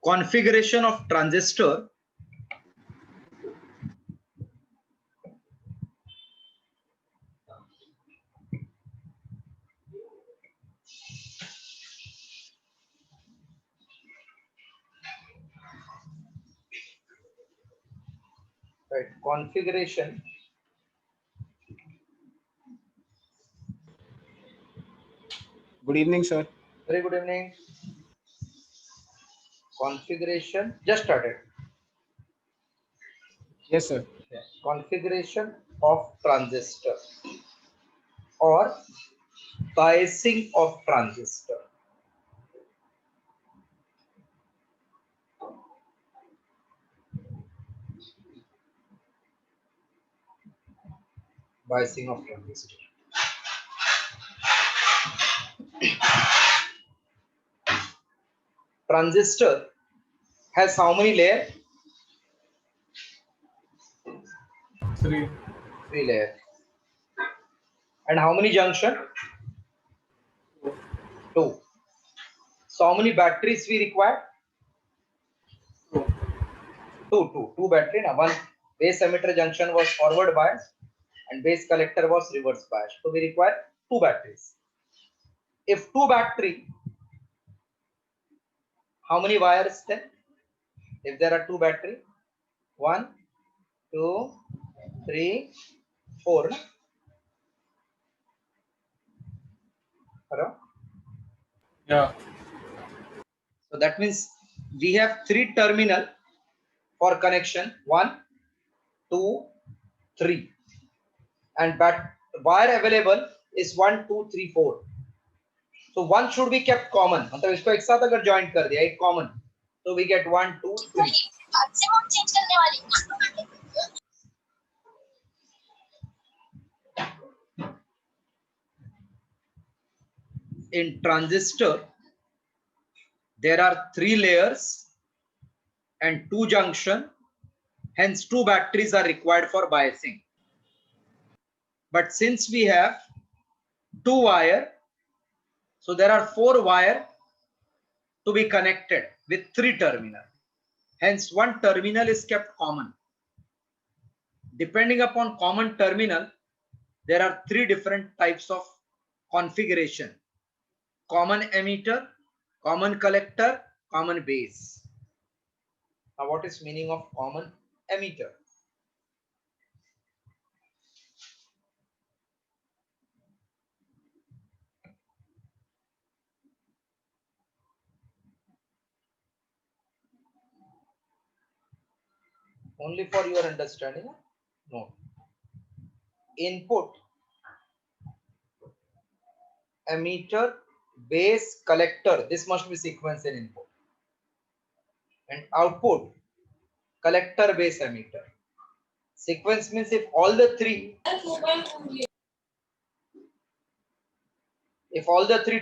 configuration of transistor configuration Good evening, sir. very good evening. Configuration just started. Yes, sir. Configuration of transistor or biasing of transistor. Biasing of transistor. Transistor has how many layers? Three. 3 layers. And how many junction? 2. So how many batteries we require? Two battery. Now one base emitter junction was forward biased and base collector was reverse biased. So we require 2 batteries. If 2 battery, how many wires then? If there are 2 battery, 1, 2, 3, 4. Hello? Yeah. So that means we have 3 terminal for connection, 1, 2, 3, and wire available is 1, 2, 3, 4. So one should be kept common. मतलब इसको एक साथ अगर join कर दिया एक common, so we get 1, 2, 3. In transistor, there are 3 layers and 2 junction. Hence, 2 batteries are required for biasing. But since we have 2 wire, so there are 4 wire to be connected with 3 terminal. Hence, 1 terminal is kept common. Depending upon common terminal, there are 3 different types of configuration: common emitter, common collector, common base. Now, what is meaning of common emitter? Only for your understanding. No. Input, emitter, base, collector. This must be sequence in input. And output, collector, base, emitter. Sequence means if all the 3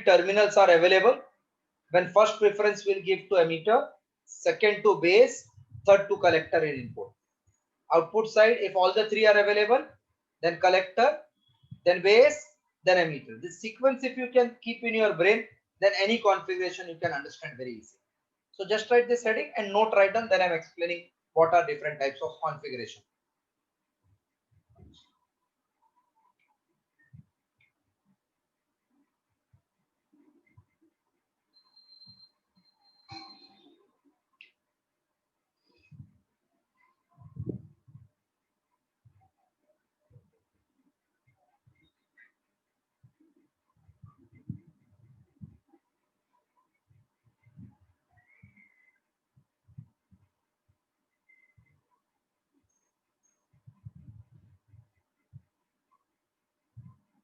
terminals are available, then first preference will give to emitter, second to base, third to collector in input. Output side, if all the 3 are available, then collector, then base, then emitter. This sequence, if you can keep in your brain, then any configuration you can understand very easy. So just write this heading and note write down, then I'm explaining what are different types of configuration.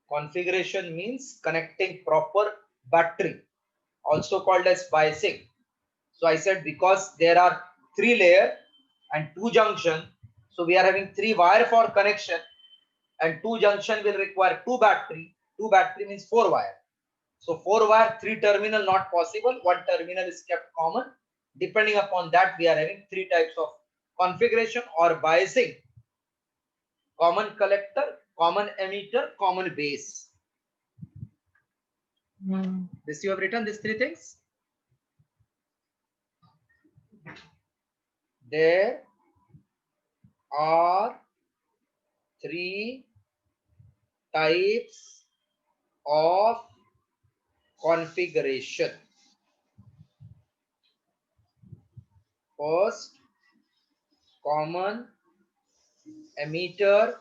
Configuration means connecting proper battery, also called as biasing. So I said because there are 3 layer and 2 junction, so we are having 3 wire for connection, and 2 junction will require 2 battery. 2 battery means 4 wire. So 4 wire, 3 terminal not possible. 1 terminal is kept common. Depending upon that, we are having 3 types of configuration or biasing: common collector, common emitter, common base. This you have written these 3 things. there are three types of configuration. First, common emitter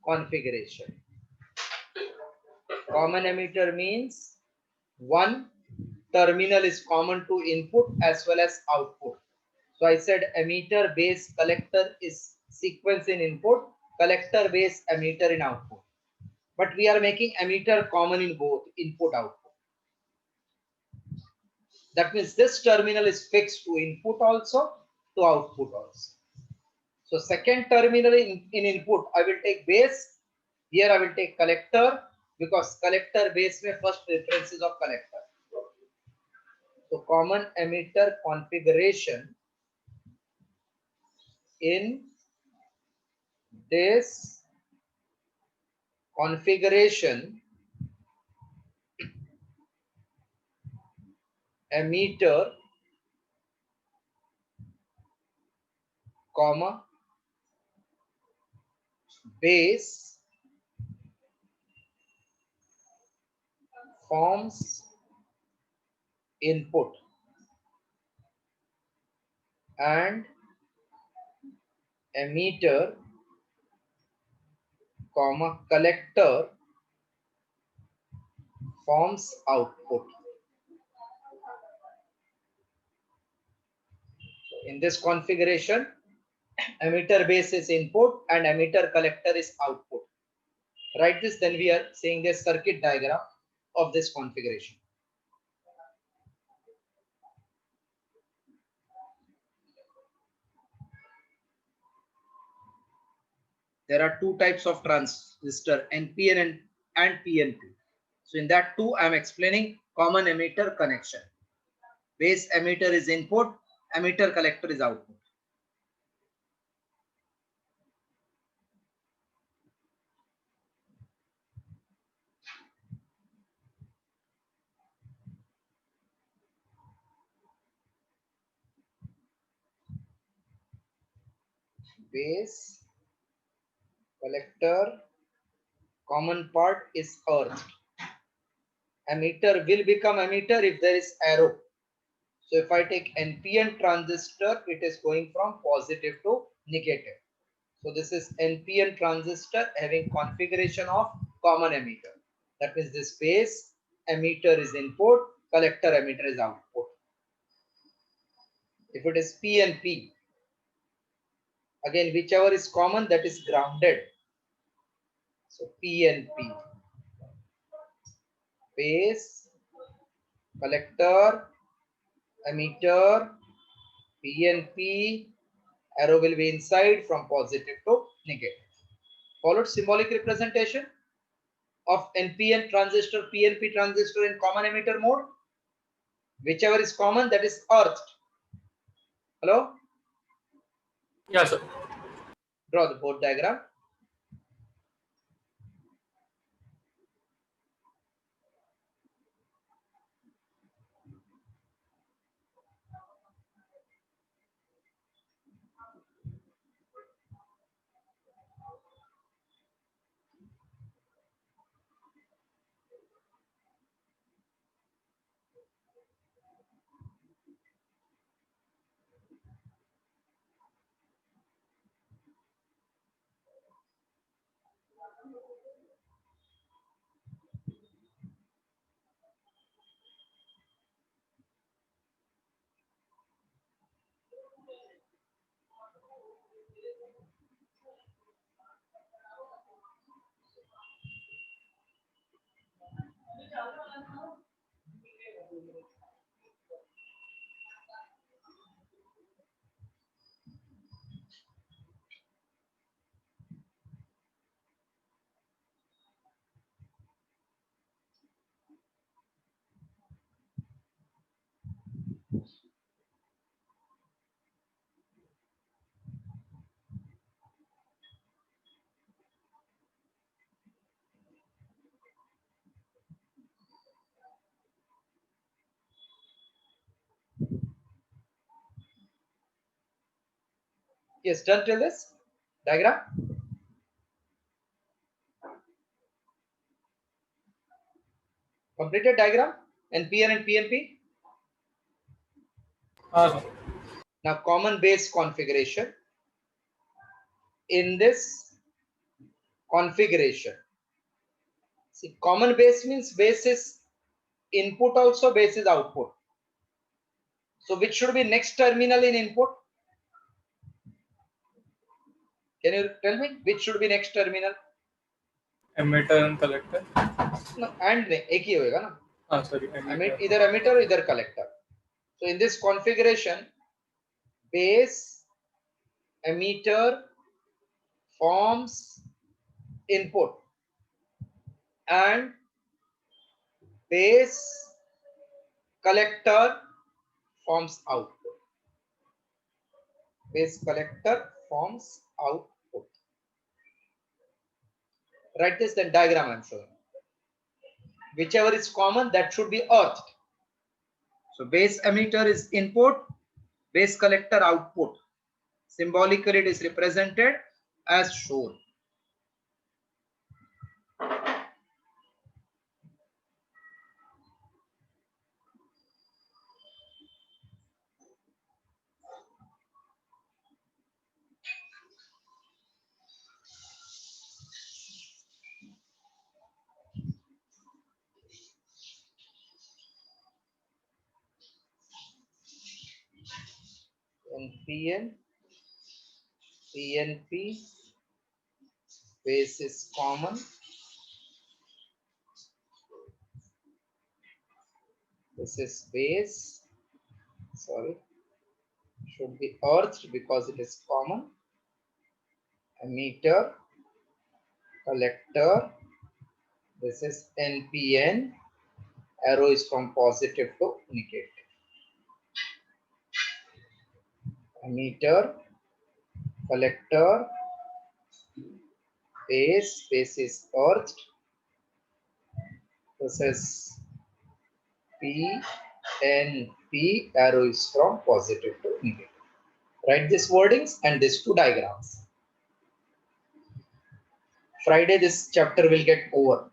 configuration. Common emitter means one terminal is common to input as well as output. So I said emitter base collector is sequence in input, collector base emitter in output. But we are making emitter common in both input output. That means this terminal is fixed to input also, to output also. So second terminal in input, I will take base. Here I will take collector because collector base may first preferences of collector. So common emitter configuration in this configuration, emitter comma base forms input and emitter comma collector forms output. In this configuration, emitter base is input and emitter collector is output. Write this, then we are saying the circuit diagram of this configuration. There are two types of transistor, NPN and PNP. So in that too, I am explaining common emitter connection. Base emitter is input, emitter collector is output. Base collector common part is earth. Emitter will become emitter if there is arrow. So if I take NPN transistor, it is going from positive to negative. So this is NPN transistor having configuration of common emitter. That means this base emitter is input, collector emitter is output. If it is PNP, again whichever is common, that is grounded. So PNP, base, collector, emitter, PNP, arrow will be inside from positive to negative. Followed symbolic representation of NPN transistor, PNP transistor in common emitter mode. Whichever is common, that is earthed. Hello? Yeah, sir. Draw the board diagram. Yes, done till this diagram. Completed diagram, NPN and PNP. Sir. Now common base configuration. In this configuration, see, common base means base is input also, base is output. So which should be next terminal in input? Can you tell me which should be next terminal? Emitter and collector. No, and नहीं, एक ही होएगा ना. Sorry. Either emitter or either collector. So in this configuration, base emitter forms input and base collector forms output. Base collector forms output. Write this, then diagram I'm showing. Whichever is common, that should be earthed. So base emitter is input, base collector output. Symbolically it is represented as shown. NPN, PNP, base is common. This is base, sorry, should be earthed because it is common. Emitter, collector, this is NPN, arrow is from positive to negative. Emitter, collector, base is earthed. This is PNP, arrow is from positive to negative. Write these wordings and these two diagrams. Friday this chapter will get over.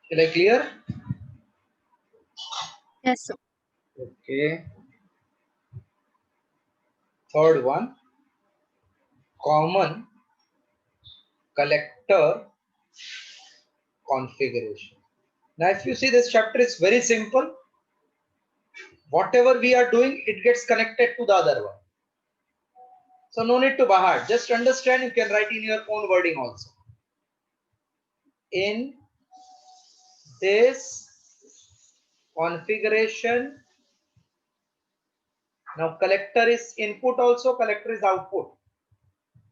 Is it clear? Yes, sir. Okay. Third one, common collector configuration. Now, if you see, this chapter is very simple. Whatever we are doing, it gets connected to the other one. So no need to bahar. Just understand, you can write in your own wording also. In this configuration, now collector is input also, collector is output.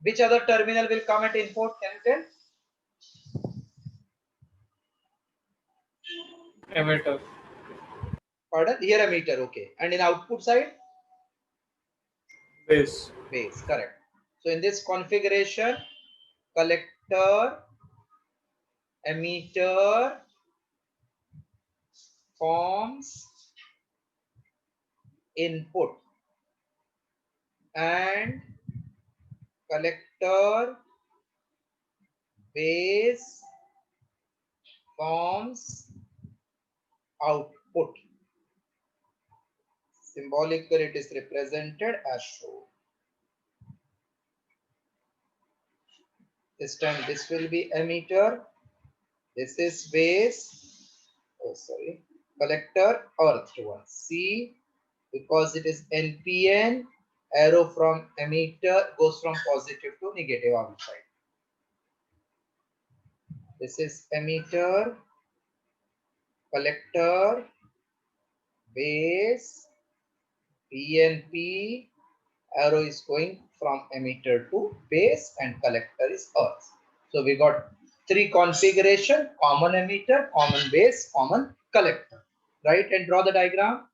Which other terminal will come at input? Can you tell? Emitter. Pardon? Here emitter, okay. And in output side? Base. Base, correct. So in this configuration, collector, emitter forms input and collector base forms output. Symbolically, it is represented as shown. This time, this will be emitter. This is base. Oh, sorry. Collector, earthed one. C, because it is NPN, arrow from emitter goes from positive to negative outside. This is emitter, collector, base, PNP, arrow is going from emitter to base and collector is earth. So we got three configuration: common emitter, common base, common collector. Right, and draw the diagram.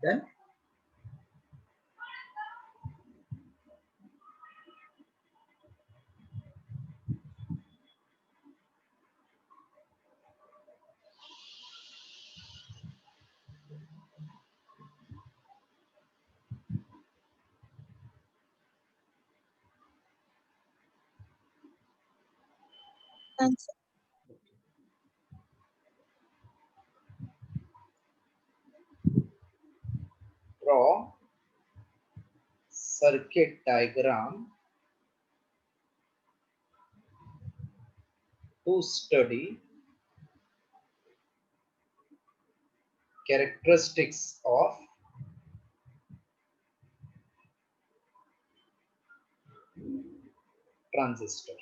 Then Thanks. draw circuit diagram to study characteristics of transistor.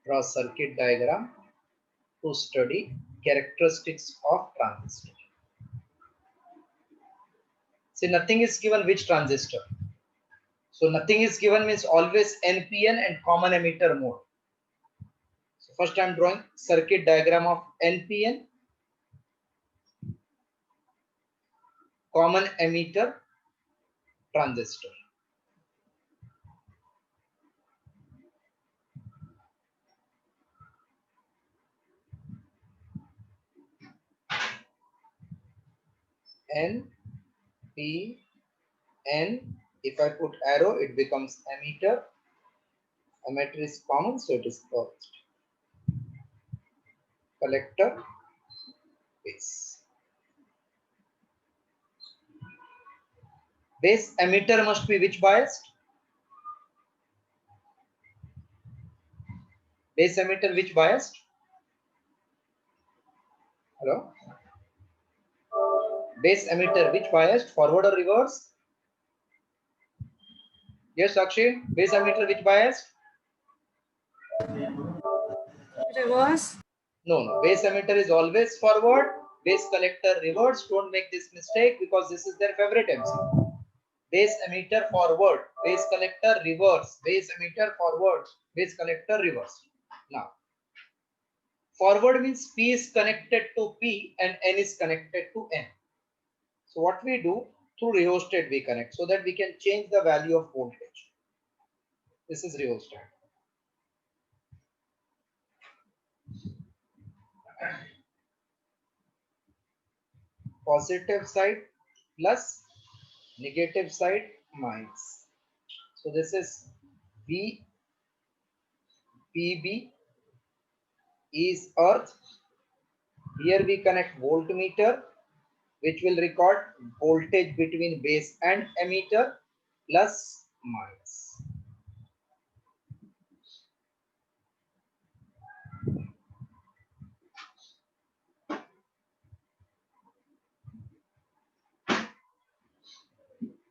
Draw circuit diagram to study characteristics of transistor. See, nothing is given which transistor. So nothing is given means always NPN and common emitter mode. So first I am drawing circuit diagram of NPN, common emitter transistor. N, P, N. If I put arrow, it becomes emitter. Emitter is common, so it is first. Collector, base. Base emitter must be which biased? Base emitter which biased? Hello? Base emitter which biased? Forward or reverse? Yes, Akshay. Base emitter which biased? Reverse. No. Base emitter is always forward. Base collector reverse. Don't make this mistake because this is their favorite MC. Base emitter forward. Base collector reverse. Base emitter forward. Base collector reverse. Now, forward means P is connected to P and N is connected to N. So what we do, through rheostat we connect so that we can change the value of voltage. This is rheostat. Positive side plus, negative side minus. So this is V, PB is earth. Here we connect voltmeter, which will record voltage between base and emitter, plus minus.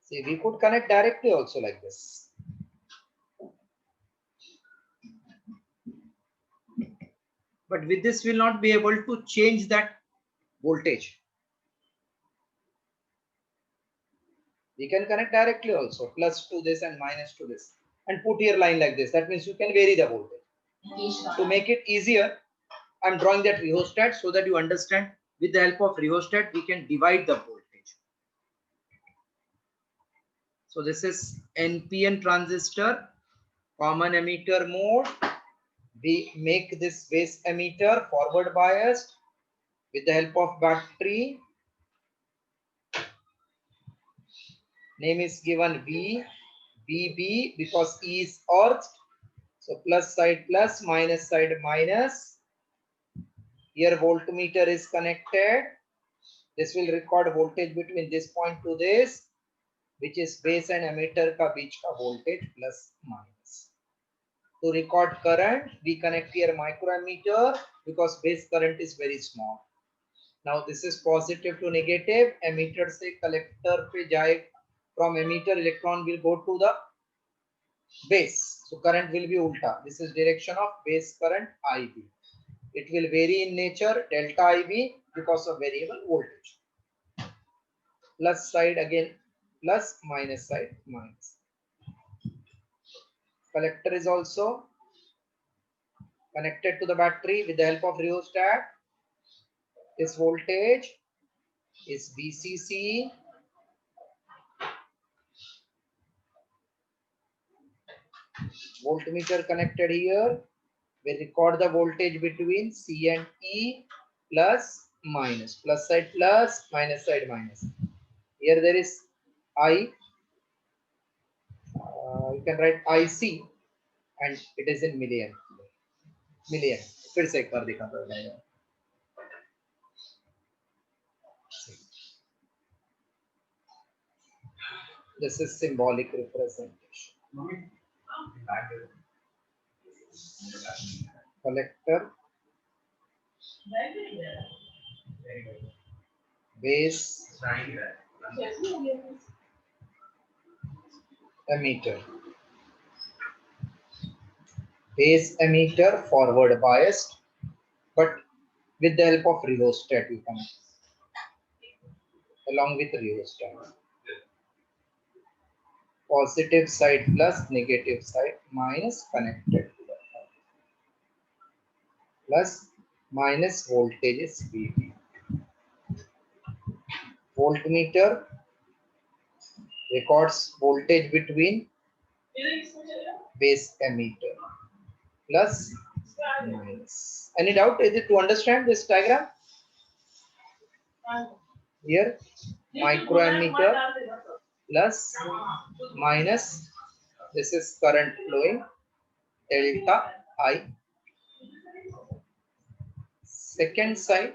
See, we could connect directly also like this. But with this, we'll not be able to change that voltage. We can connect directly also, plus to this and minus to this, and put here line like this. That means you can vary the voltage. To make it easier, I'm drawing that rheostat so that you understand. With the help of rheostat, we can divide the voltage. So this is NPN transistor, common emitter mode. We make this base emitter forward biased with the help of battery. Name is given V, VB because E is earth. So plus side plus, minus side minus. Here voltmeter is connected. This will record voltage between this point to this, which is base and emitter ka beech ka voltage plus minus. To record current, we connect here microammeter because base current is very small. Now this is positive to negative. Emitter se collector pe jaye. From emitter, electron will go to the base. So current will be ulta. This is direction of base current IB. It will vary in nature, delta IB, because of variable voltage. Plus side again plus, minus side minus. Collector is also connected to the battery with the help of rheostat. This voltage is VCC. Voltmeter connected here. We record the voltage between C and E, plus minus. Plus side plus, minus side minus. Here there is I. You can write IC and it is in million. Million. फिर से एक बार दिखाता हूँ. This is symbolic representation. Collector, base, emitter. base emitter forward biased, but with the help of rheostat you can, along with rheostat. Positive side plus negative side minus connected to the plus minus voltage is VV. Voltmeter records voltage between base emitter plus minus. Any doubt? Is it to understand this diagram? Here microammeter plus minus, this is current flowing, delta I. Second side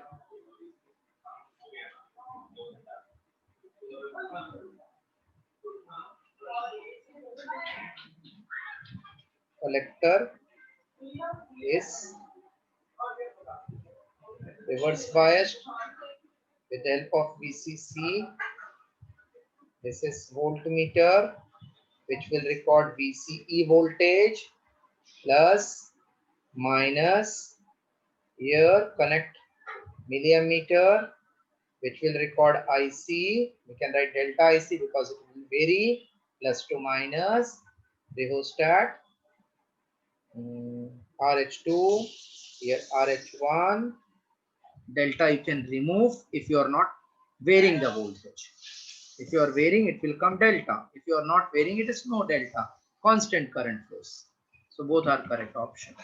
collector is reverse biased with the help of VCC. This is voltmeter which will record VCE voltage plus minus. Here connect milliammeter which will record IC. We can write delta IC because it will vary, plus to minus rheostat. RH2, here RH1. Delta you can remove if you are not varying the voltage. If you are varying, it will come delta. If you are not varying, it is no delta. Constant current flows. So both are correct option.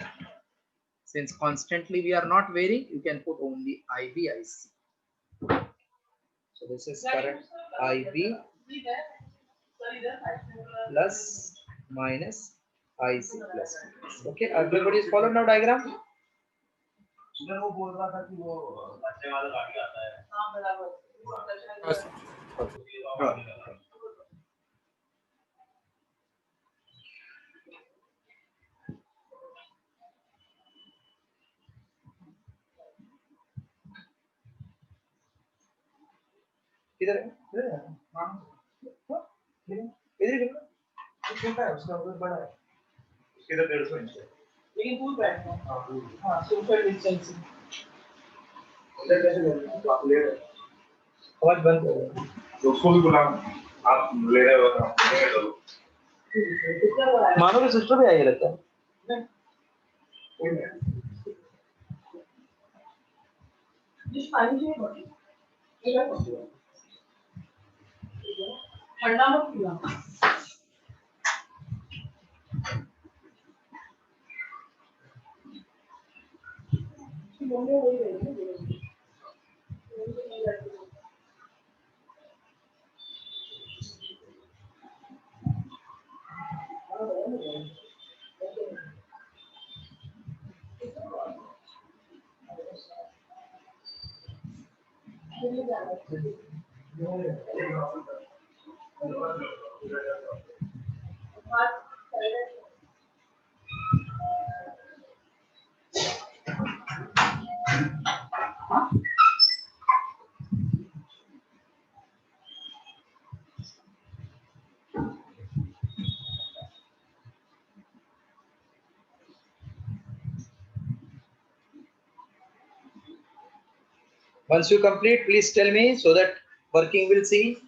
Since constantly we are not varying, you can put only IB, IC. So this is current IB plus minus IC plus. Okay, everybody is followed now diagram? Yes. Right. किधर है? इधर है। हाँ। इधर ही छोटा है, उसका बहुत बड़ा है। उसके तो 150 इंच है। लेकिन पूल बैठना है। हाँ पूल। हाँ सुपर डिस्टेंस। उधर कैसे लेंगे? आप ले रहे हैं। आवाज बंद करो। उसको भी बुला, आप ले रहे हो तो मानो की सिस्टर भी आई है लगता है। जिस पानी से बॉडी ठंडा मत पीना। Once you complete, please tell me so that working will see.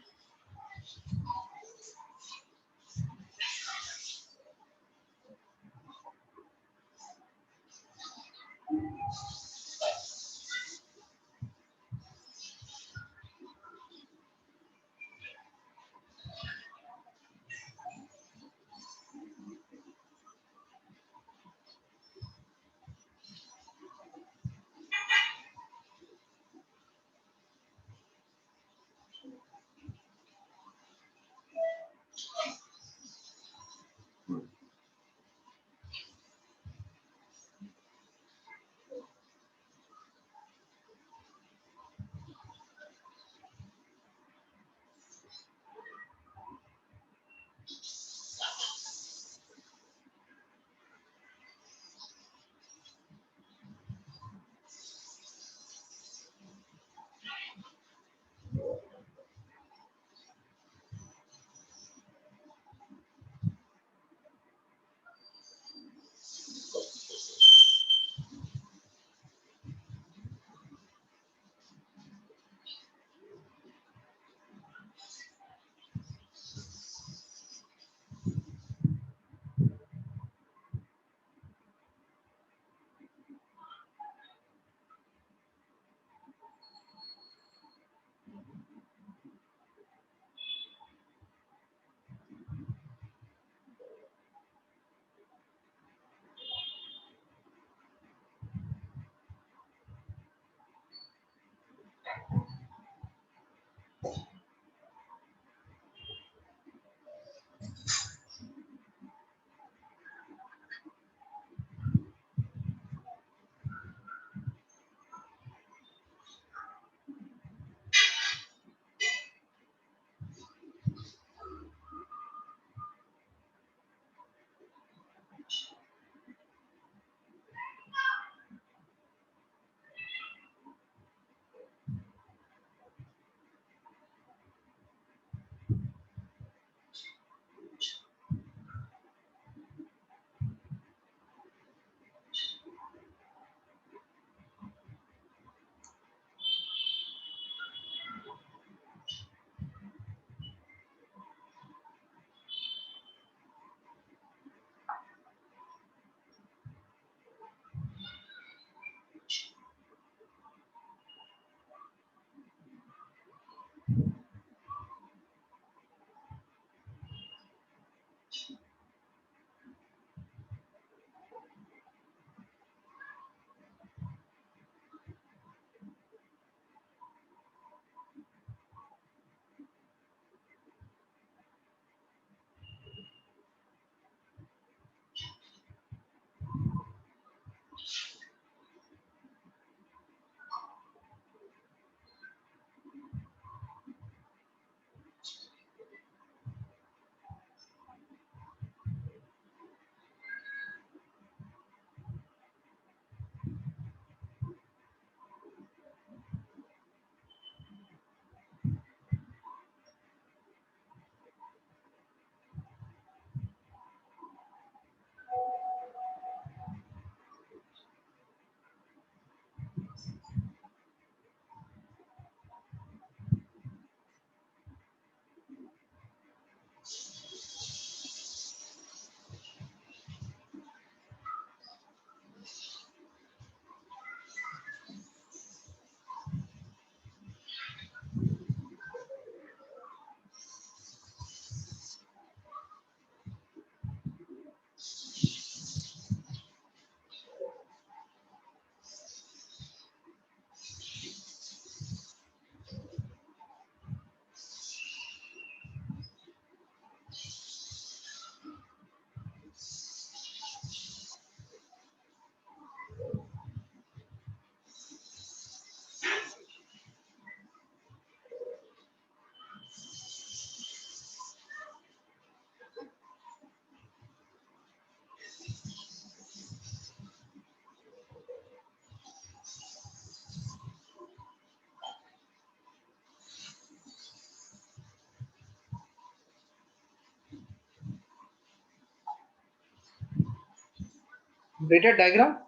Completed diagram?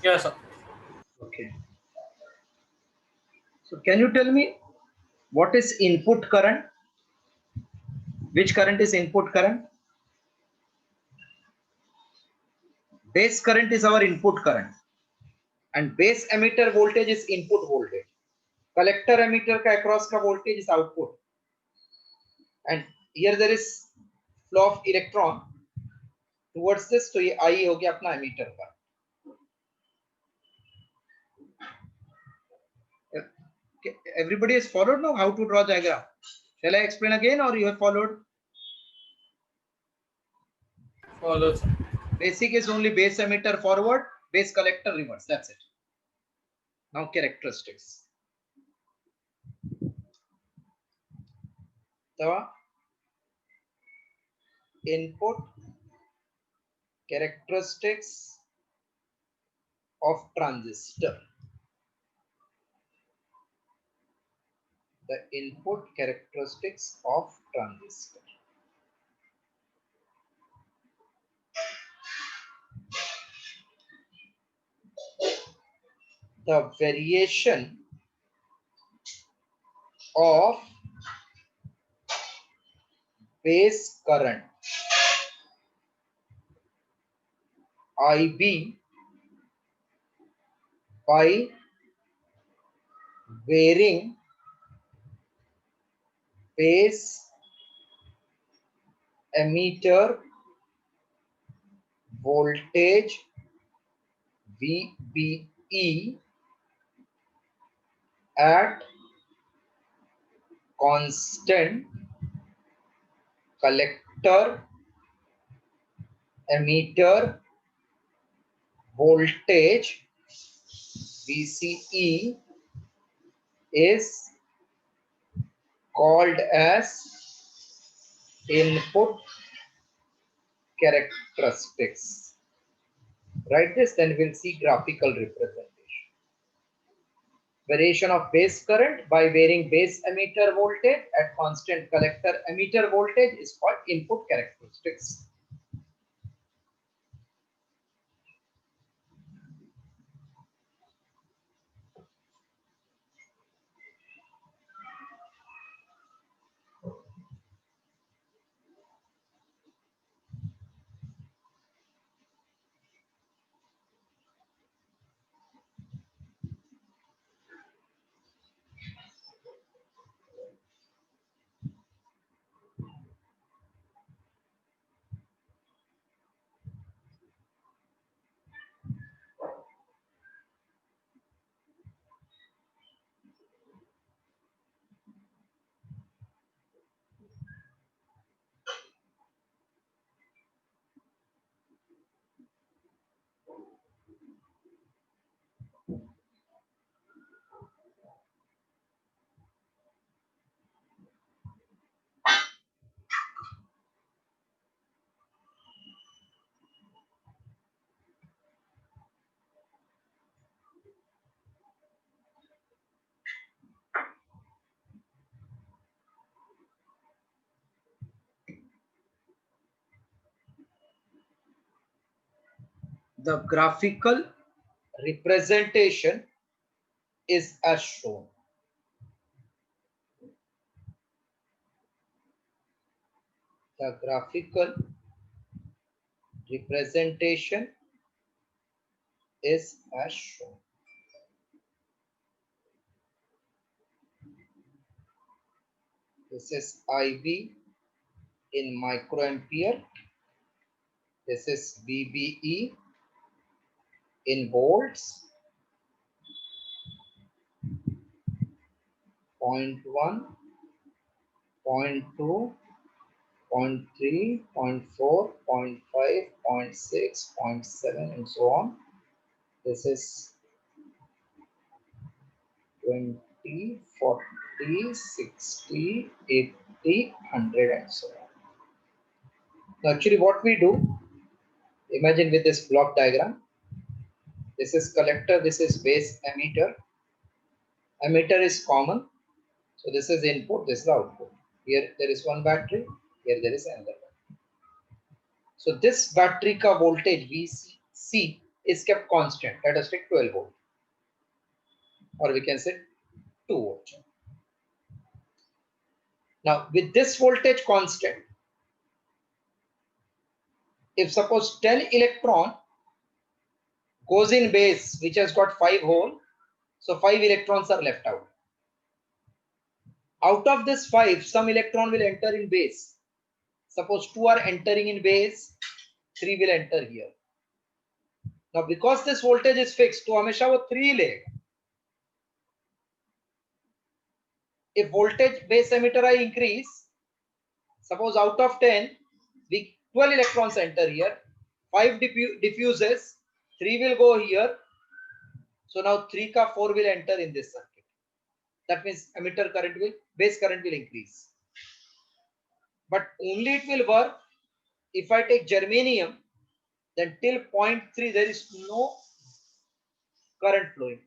Yes, sir. Okay. So can you tell me what is input current? Which current is input current? Base current is our input current and base emitter voltage is input voltage. Collector emitter का across का voltage is output. And here there is flow of electron towards this, तो ये I हो गया अपना emitter का. Okay, everybody has followed now how to draw diagram. Shall I explain again or you have followed? Follow, sir. Basic is only base emitter forward, base collector reverse. That's it. Now characteristics. The input characteristics of transistor. The input characteristics of transistor. The variation of base current IB by varying base emitter voltage VBE at constant collector emitter voltage VCE is called as input characteristics. Write this, then we'll see graphical representation. Variation of base current by varying base emitter voltage at constant collector emitter voltage is called input characteristics. The graphical representation is as shown. The graphical representation is as shown. This is IB in microampere. This is VBE in volts. 0.1, 0.2, 0.3, 0.4, 0.5, 0.6, 0.7 and so on. This is 20, 40, 60, 80, 100 and so on. Now actually what we do, imagine with this block diagram, this is collector, this is base emitter. Emitter is common. So this is input, this is output. Here there is one battery, here there is another battery. So this battery ka voltage VC is kept constant. Let us take 12 volt, or we can say 2 volt. Now with this voltage constant, if suppose 10 electron goes in base which has got 5 hole, so 5 electrons are left out. Out of this 5, some electron will enter in base. Suppose 2 are entering in base, 3 will enter here. Now because this voltage is fixed, तो हमेशा वो 3 लेगा. If voltage base emitter I increase, suppose out of 10, 12 electrons enter here, 5 diffuses, 3 will go here. So now 3 ka 4 will enter in this circuit. That means emitter current will, base current will increase. But only it will work if I take germanium, then till 0.3 there is no current flowing.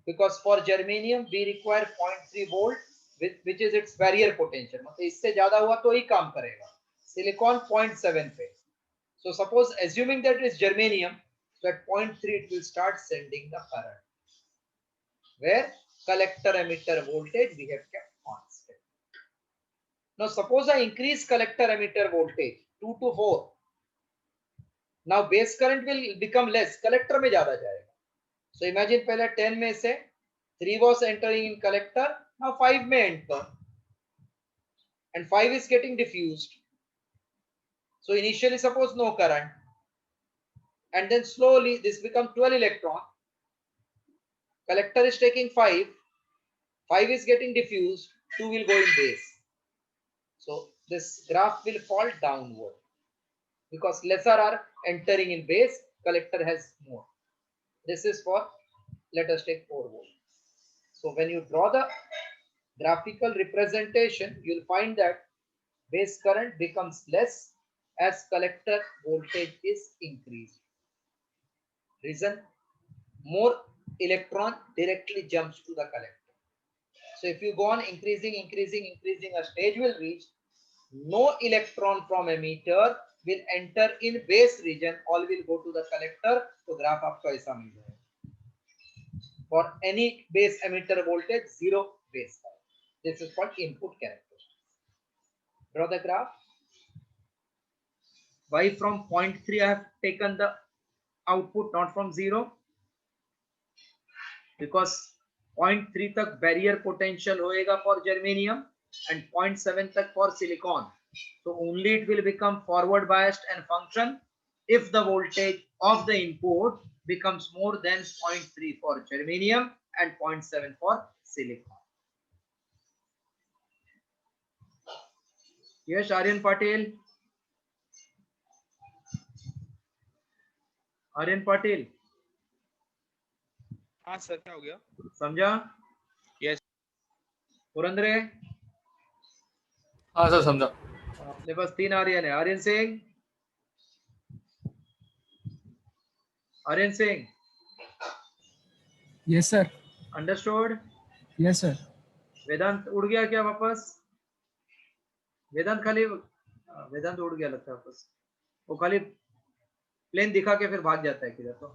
Because for germanium we require 0.3 volt, which is its barrier potential. मतलब इससे ज़्यादा हुआ तो ही काम करेगा. Silicon 0.7 पे. So suppose assuming that it is germanium, so at 0.3 it will start sending the current. Where collector emitter voltage we have kept constant. Now suppose I increase collector emitter voltage 2 to 4. Now base current will become less. Collector में ज़्यादा जाएगा. So imagine पहले 10 में से 3 was entering in collector, now 5 may enter, and 5 is getting diffused. So initially suppose no current, and then slowly this becomes 12 electron. Collector is taking 5, 5 is getting diffused, 2 will go in base. So this graph will fall downward because lesser are entering in base, collector has more. This is for, let us take 4 volt. So when you draw the graphical representation, you'll find that base current becomes less as collector voltage is increased. Reason, more electron directly jumps to the collector. So if you go on increasing, a stage will reach, no electron from emitter will enter in base region, all will go to the collector. So graph आपका ऐसा मिल जाएगा. For any base emitter voltage, 0 base current. This is called input characteristics. Draw the graph. Why from 0.3 I have taken the output, not from 0? Because 0.3 तक barrier potential होएगा for germanium and 0.7 तक for silicon. So only it will become forward biased and function if the voltage of the input becomes more than 0.3 for germanium and 0.7 for silicon. Yes, Aryan Patel. Aryan Patil. हाँ sir, क्या हो गया? समझा? Yes. Purandare. हाँ sir समझा. अपने पास 3 आर्यन है. Aryan Singh. Aryan Singh. Yes sir. Understood? Yes sir. Vedant उड़ गया क्या वापस? वेदांत उड़ गया लगता है वापस. वो खाली प्लेन दिखा के फिर भाग जाता है किधर तो.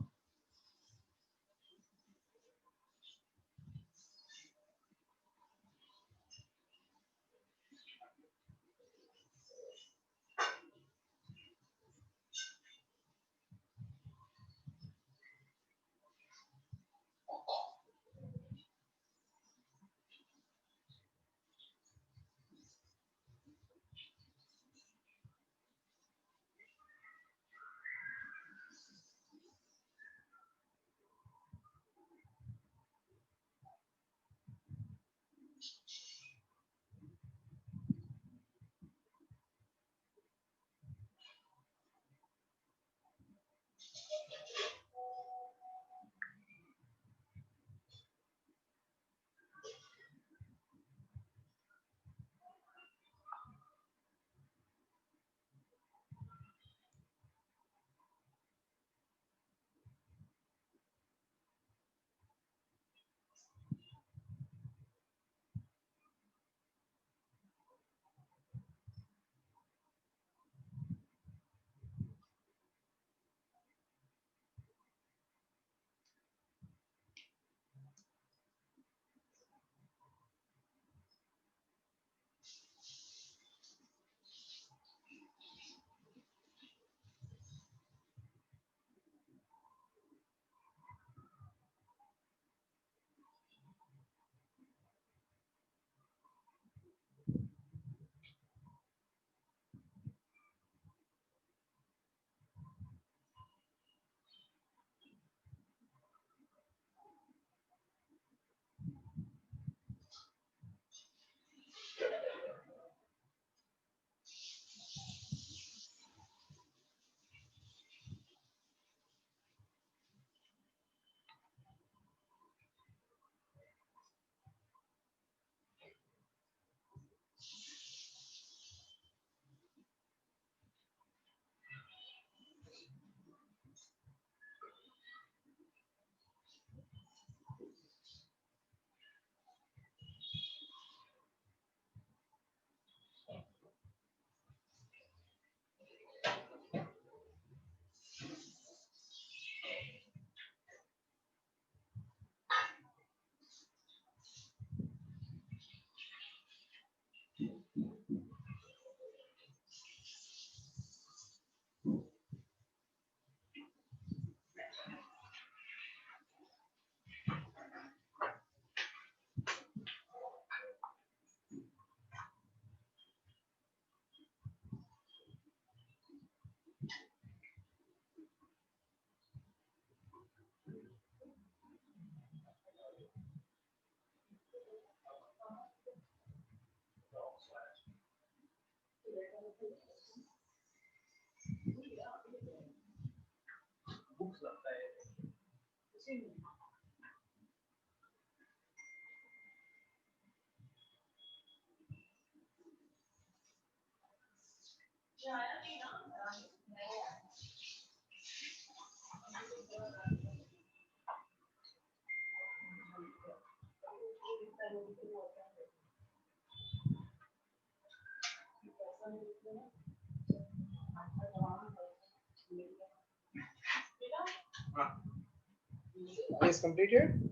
Is completed.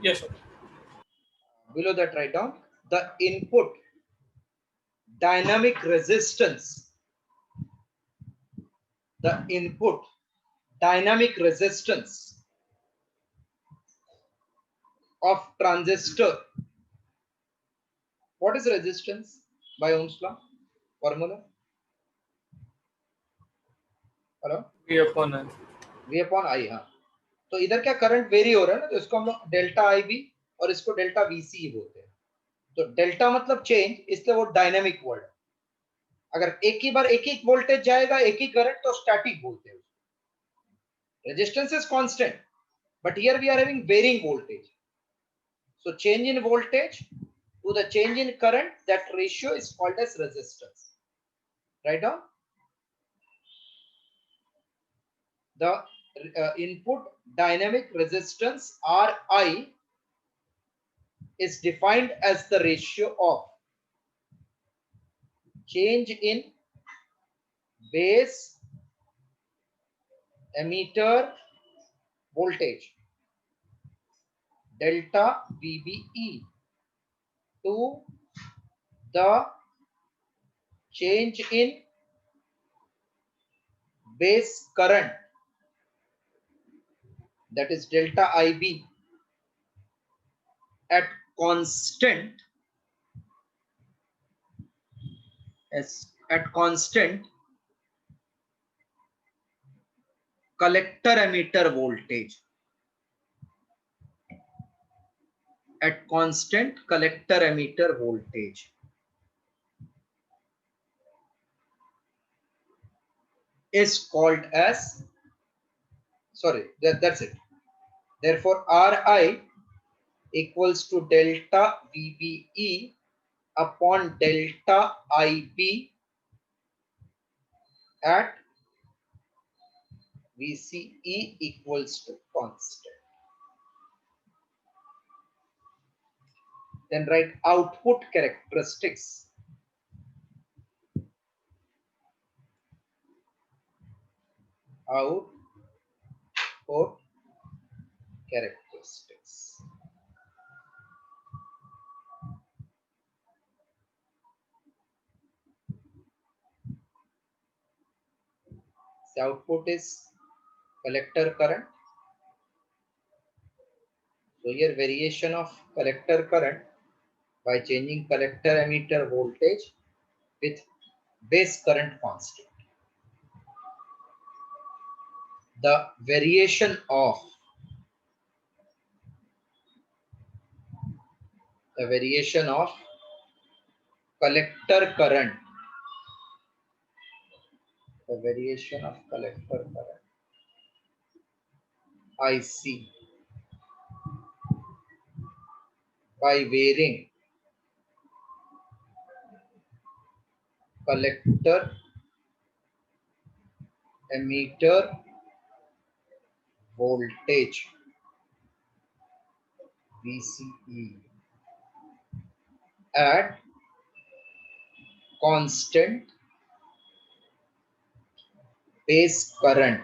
Yes, sir. Below that, write down the input dynamic resistance. The input dynamic resistance of transistor. What is resistance by Ohm's law formula? Hello, V upon N. V upon I. हाँ, तो इधर क्या current very हो रहा है ना, तो इसको हम लोग डेल्टा आई बी और इसको डेल्टा वी सी बोलते हैं. तो डेल्टा मतलब चेंज, इसलिए वो डायनेमिक वर्ड. अगर एक ही बार एक ही वोल्टेज जाएगा, एक ही करंट, तो स्टैटिक बोलते हैं. Resistance is constant, but here we are having varying voltage. So change in voltage to the change in current, that ratio is called as resistance. Write down the input dynamic resistance Ri is defined as the ratio of change in base emitter voltage delta VBE to the change in base current, that is delta IB, at constant collector emitter voltage. At constant collector emitter voltage is called as, sorry, that's it. Therefore, Ri equals to delta VBE upon delta IB at VCE equals to constant. Then write output characteristics. Output characteristics. The output is collector current. So here variation of collector current by changing collector emitter voltage with base current constant. The variation of collector current, IC, by varying collector emitter voltage VCE at constant base current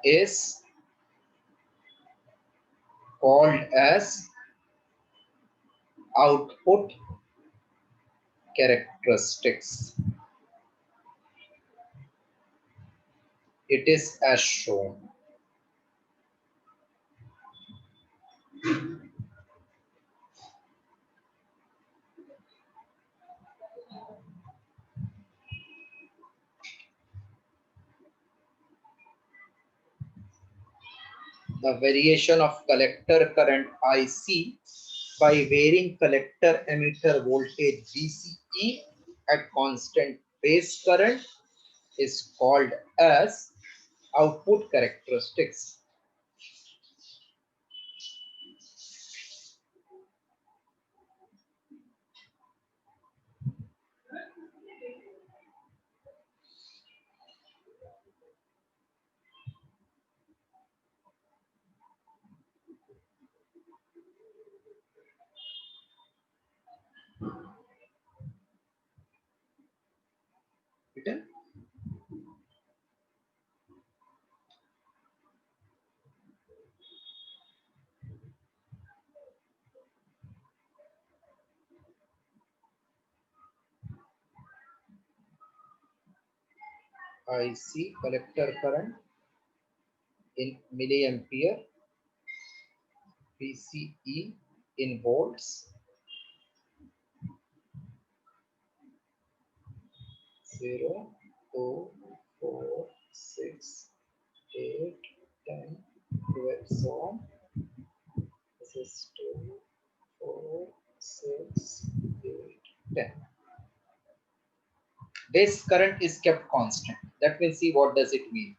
is called as output characteristics. It is as shown. The variation of collector current IC by varying collector emitter voltage VCE at constant base current is called as output characteristics. Written? IC collector current in milliampere, PCE in volts, 0, 2, 4, 6, 8, 10, 12, so on. This is 2, 4, 6, 8, 10. Base current is kept constant. Let me see what does it mean.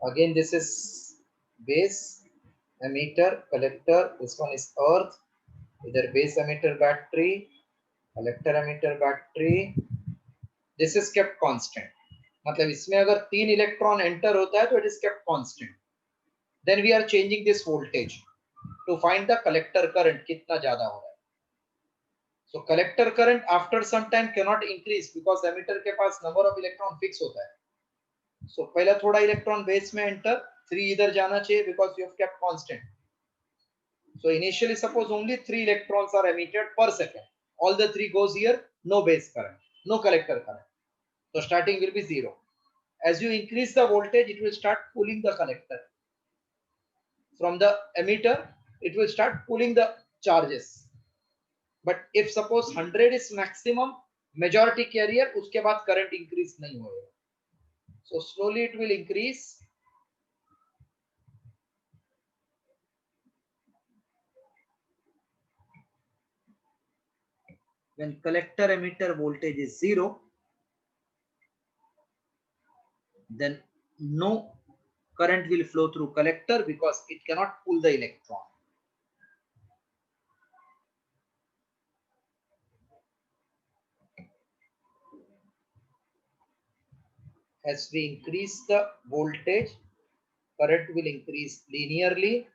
Again, this is base, emitter, collector. This one is earth. Either base emitter battery, collector emitter battery. This is kept constant. मतलब इसमें अगर 3 electron enter होता है तो it is kept constant. Then we are changing this voltage to find the collector current कितना ज्यादा हो रहा है. So collector current after some time cannot increase because emitter के पास number of electron fix होता है. So पहला थोड़ा इलेक्ट्रॉन बेस में एंटर, 3 इधर जाना चाहिए because you have kept constant. So initially suppose only 3 electrons are emitted per second. All the 3 goes here, no base current, no collector current. So starting will be 0. As you increase the voltage, it will start pulling the collector. From the emitter, it will start pulling the charges. But if suppose 100 is maximum, majority carrier, उसके बाद current increase नहीं होगा. So slowly it will increase. When collector emitter voltage is 0, then no current will flow through collector because it cannot pull the electron. As we increase the voltage, current will increase linearly.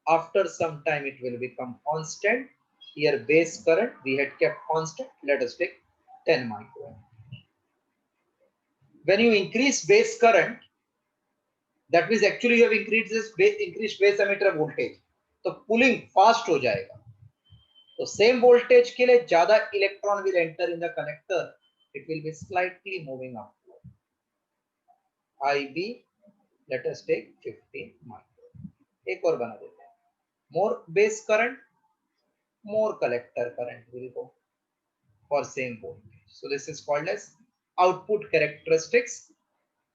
After some time, it will become constant. Here, base current we had kept constant. Let us take 10 microamp. When you increase base current, that means actually you have increased base emitter voltage. तो pulling fast हो जाएगा. तो same voltage के लिए ज़्यादा electron will enter in the collector. It will be slightly moving up. IB, let us take 15 micro. एक और बना देते हैं. More base current, more collector current will go for same voltage. So this is called as output characteristics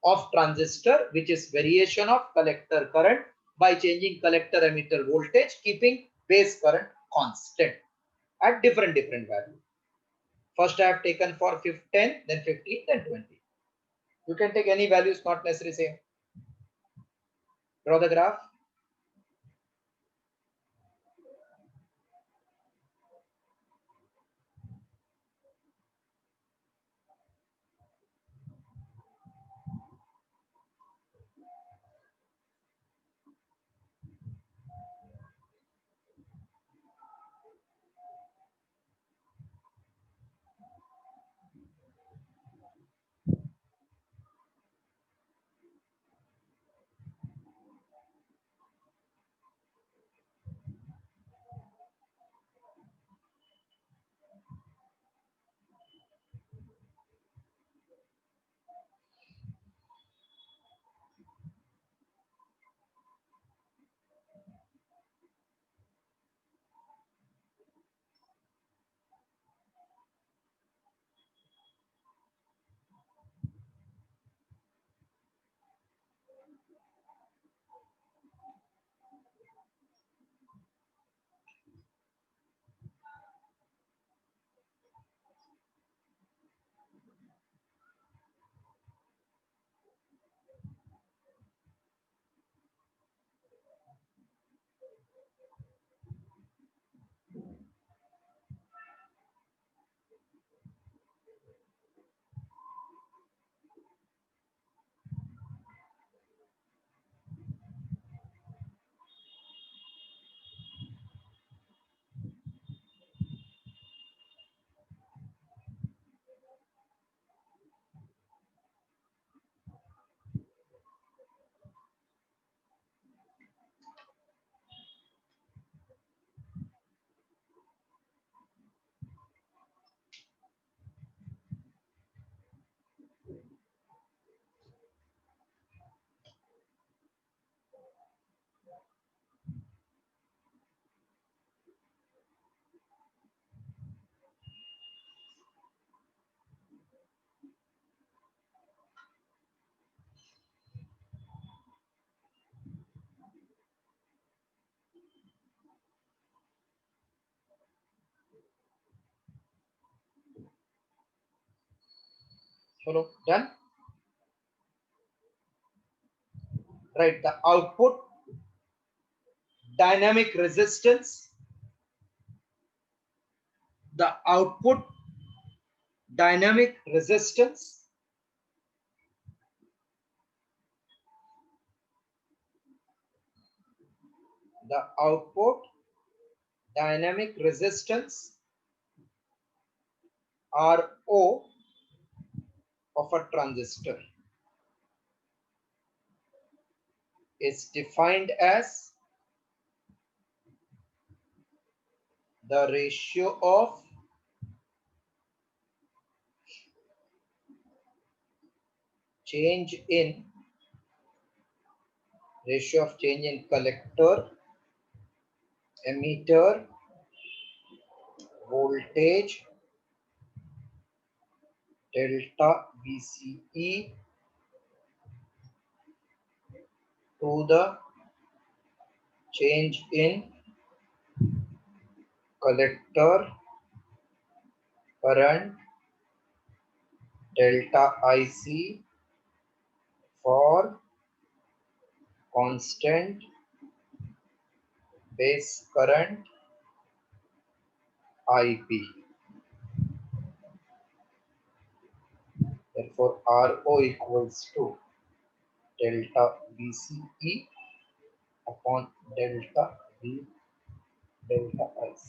of transistor, which is variation of collector current by changing collector emitter voltage, keeping base current constant at different value. First I have taken for 10, then 15, then 20. You can take any values, not necessarily same. Draw the graph. Follow? Done? Right. The output dynamic resistance. The output dynamic resistance the output dynamic resistance RO of a transistor is defined as the ratio of change in collector emitter voltage delta VCE to the change in collector current delta IC for constant base current IP. Therefore, RO equals to delta VCE upon delta V delta IC.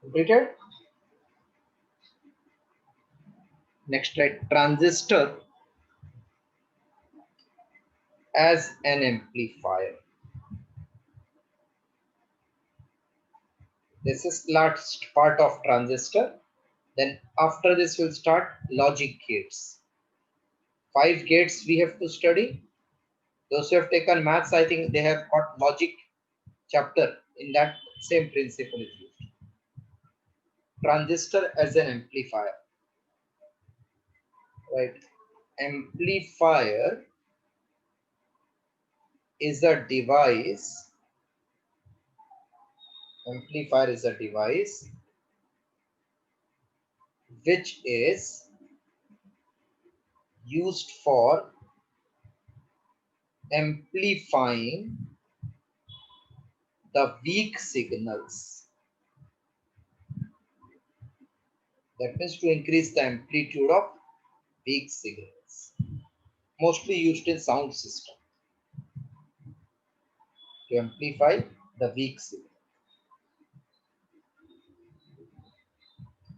Completed? Next, write transistor as an amplifier. This is last part of transistor. Then after this we'll start logic gates. 5 gates we have to study. Those who have taken maths, I think they have got logic chapter. In that same principle is used. Transistor as an amplifier. Right. Amplifier is a device. Amplifier is a device which is used for amplifying the weak signals. That means to increase the amplitude of weak signals. Mostly used in sound system to amplify the weak signal.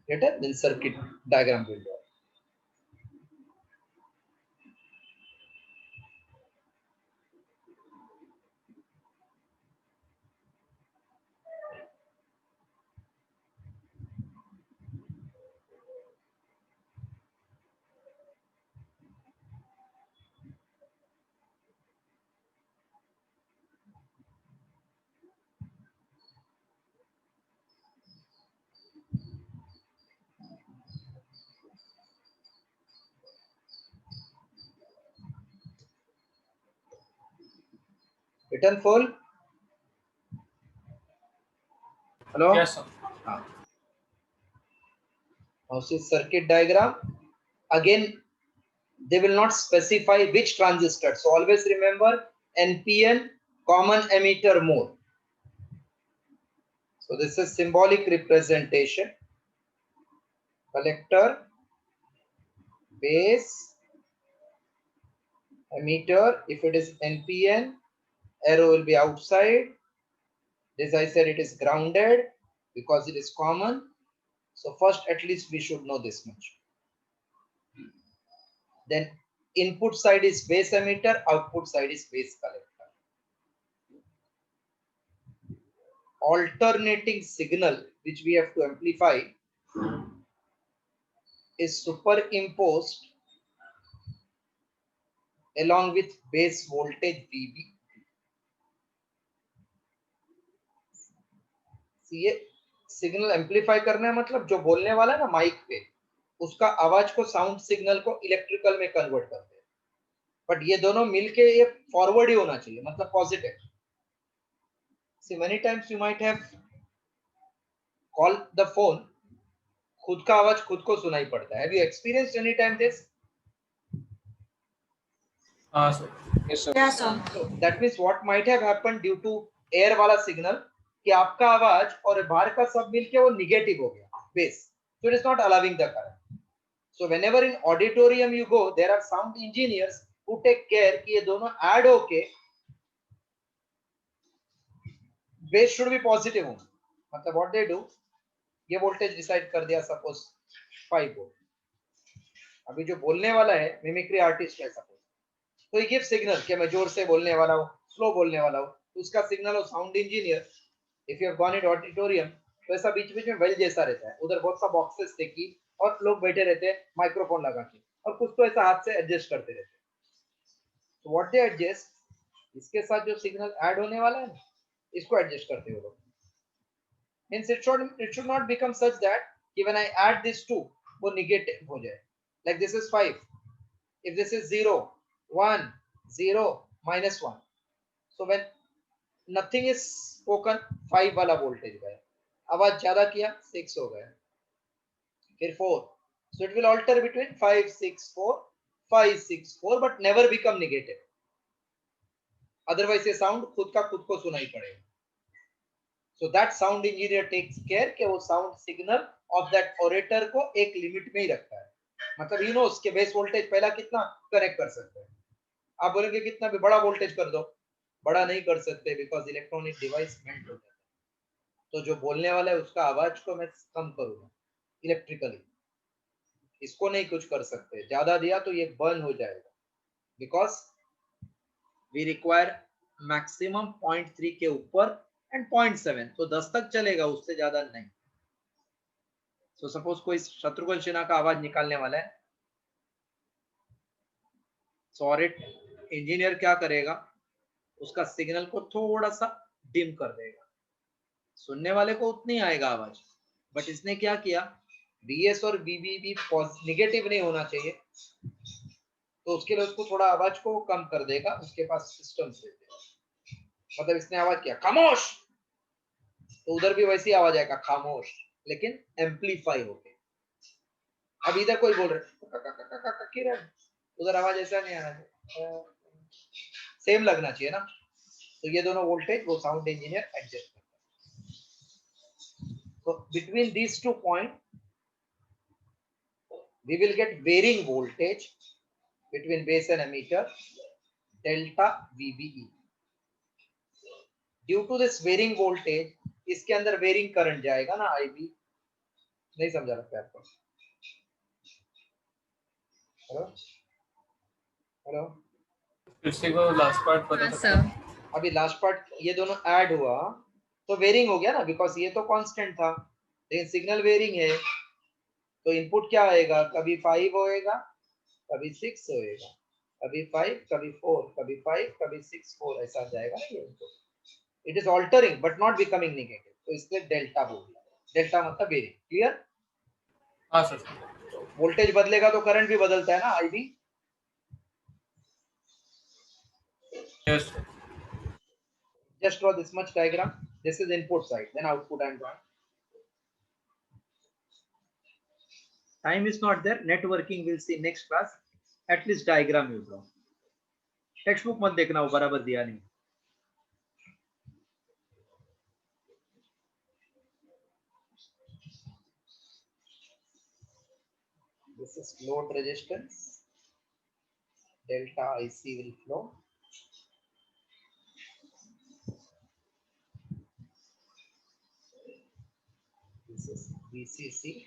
Get it? Then circuit diagram will draw. Written full? Hello? Yes, sir. Now see circuit diagram. Again, they will not specify which transistor. So always remember NPN, common emitter mode. So this is symbolic representation. Collector, base, emitter. If it is NPN, arrow will be outside. This I said it is grounded because it is common. So first at least we should know this much. Then input side is base emitter, output side is base collector. Alternating signal which we have to amplify is superimposed along with base voltage VB. ये signal amplify करना है, मतलब जो बोलने वाला है ना mic पे, उसका आवाज को साउंड सिग्नल को इलेक्ट्रिकल में कन्वर्ट करते हैं. बट ये दोनों मिलके ये फॉरवर्ड ही होना चाहिए, मतलब positive. See many times you might have call the phone, खुद का आवाज खुद को सुनाई पड़ता है. Have you experienced any time this? हाँ sir. Yes, sir. Yeah, sir. That means what might have happened due to air वाला सिग्नल कि आपका आवाज और बाहर का सब मिलके वो निगेटिव हो गया base, so it is not allowing the current. So whenever in auditorium you go, there are sound engineers who take care कि ये दोनों ऐड होके बेस शुड बी पॉजिटिव हो. मतलब व्हाट दे डू, ये वोल्टेज डिसाइड कर दिया suppose 5 volt. अभी जो बोलने वाला है मिमिक्री आर्टिस्ट है सपोज, तो ये गिव सिग्नल कि मैं जोर से बोलने वाला हूँ, स्लो बोलने वाला हूँ. उसका सिग्नल हो sound engineer. If you have gone in auditorium तो ऐसा बीच बीच में वेल जैसा रहता है, उधर बहुत सा बॉक्सेस थे की और लोग बैठे रहते हैं माइक्रोफोन लगा के और कुछ तो ऐसा हाथ से एडजस्ट करते रहते हैं. तो व्हाट दे एडजस्ट, इसके साथ जो सिग्नल ऐड होने वाला है ना, इसको एडजस्ट करते हो लोग. Means it should not become such that कि when I add this to वो नेगेटिव हो जाए. Like this is 5, if this is 0 1 0 -1, so when nothing is spoken 5 वाला वोल्टेज गया, आवाज ज्यादा किया 6 हो गया, फिर 4, so it will alter between 5 6 4 5 6 4 but never become negative. otherwise ये साउंड खुद का खुद को सुनाई पड़ेगा. so that sound engineer takes care कि वो sound signal of that orator को एक लिमिट में ही रखता है. मतलब यू नो उसके बेस वोल्टेज पहला कितना कनेक्ट कर सकते हैं. आप बोलेंगे कितना भी बड़ा वोल्टेज कर दो, बड़ा नहीं कर सकते बिकॉज इलेक्ट्रॉनिक डिवाइस मेल्ट हो जाता है. तो जो बोलने वाला है उसका आवाज को मैं कम करूंगा इलेक्ट्रिकली, इसको नहीं कुछ कर सकते. ज्यादा दिया तो ये बर्न हो जाएगा बिकॉज वी रिक्वायर मैक्सिमम 0.3 के ऊपर एंड 0.7, तो 10 तक चलेगा, उससे ज्यादा नहीं. सो सपोज कोई शत्रुघ्न सिन्हा का आवाज निकालने वाला है, सॉरिट इंजीनियर क्या करेगा, उसका सिग्नल को थोड़ा सा डिम कर देगा, सुनने वाले को उतनी आएगा आवाज. बट इसने क्या किया, बीएस और बीबी भी निगेटिव नहीं होना चाहिए, तो उसके लिए उसको थोड़ा आवाज को कम कर देगा. उसके पास सिस्टम से, मतलब इसने आवाज किया खामोश, तो उधर भी वैसी आवाज आएगा खामोश, लेकिन एम्पलीफाई होके. अब इधर कोई बोल रहे उधर आवाज ऐसा नहीं आना चाहिए, सेम लगना चाहिए ना. तो ये दोनों वोल्टेज वो साउंड इंजीनियर एडजस्ट करता है. तो between these two point we will get varying voltage between base and emitter, delta VBE. due to this varying voltage, इसके अंदर varying current जाएगा ना IB. नहीं समझा लगता है आपको? हेलो हेलो, फिर से वो लास्ट पार्ट पता हाँ, था. sir. अभी लास्ट पार्ट ये दोनों ऐड हुआ तो वेरिंग हो गया ना, बिकॉज ये तो कांस्टेंट था, लेकिन सिग्नल वेरिंग है. तो इनपुट क्या आएगा, कभी 5 होएगा, कभी 6 होएगा, कभी 5 कभी 4 कभी 5 कभी 6 4 ऐसा जाएगा ना. ये it is altering but not becoming negative, तो इसलिए डेल्टा बोल दिया. डेल्टा मतलब वेरिंग. क्लियर? हाँ सर. वोल्टेज बदलेगा तो करंट भी बदलता है ना, IB. Yes sir. just draw this much diagram. This is input side, then output and drawing. Time is not there. Networking we'll see next class. At least diagram use लो, text book मत देखना, वो बराबर दिया नहीं. This is load resistance. Delta IC will flow. This is VCC.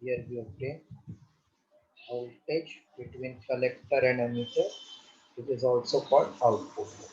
Here we obtain voltage between collector and emitter. It is also called output.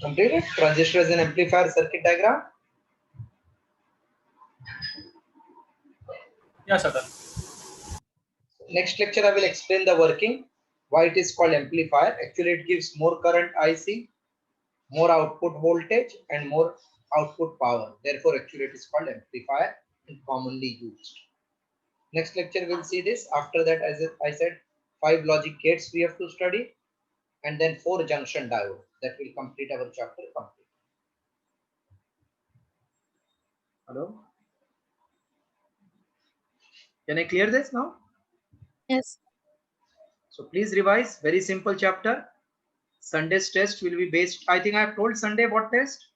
Completed? Transistor as an amplifier circuit diagram. Yeah, sir. Done. Next lecture I will explain the working, why it is called amplifier. Actually it gives more current IC, more output voltage and more output power. Therefore actually it is called amplifier and commonly used. Next lecture we'll see this. After that, as I said, 5 logic gates we have to study and then 4 junction diode. That will complete our chapter complete. Hello? Can I clear this now? Yes. So please revise. Very simple chapter. Sunday's test will be based. I think I have told Sunday what test?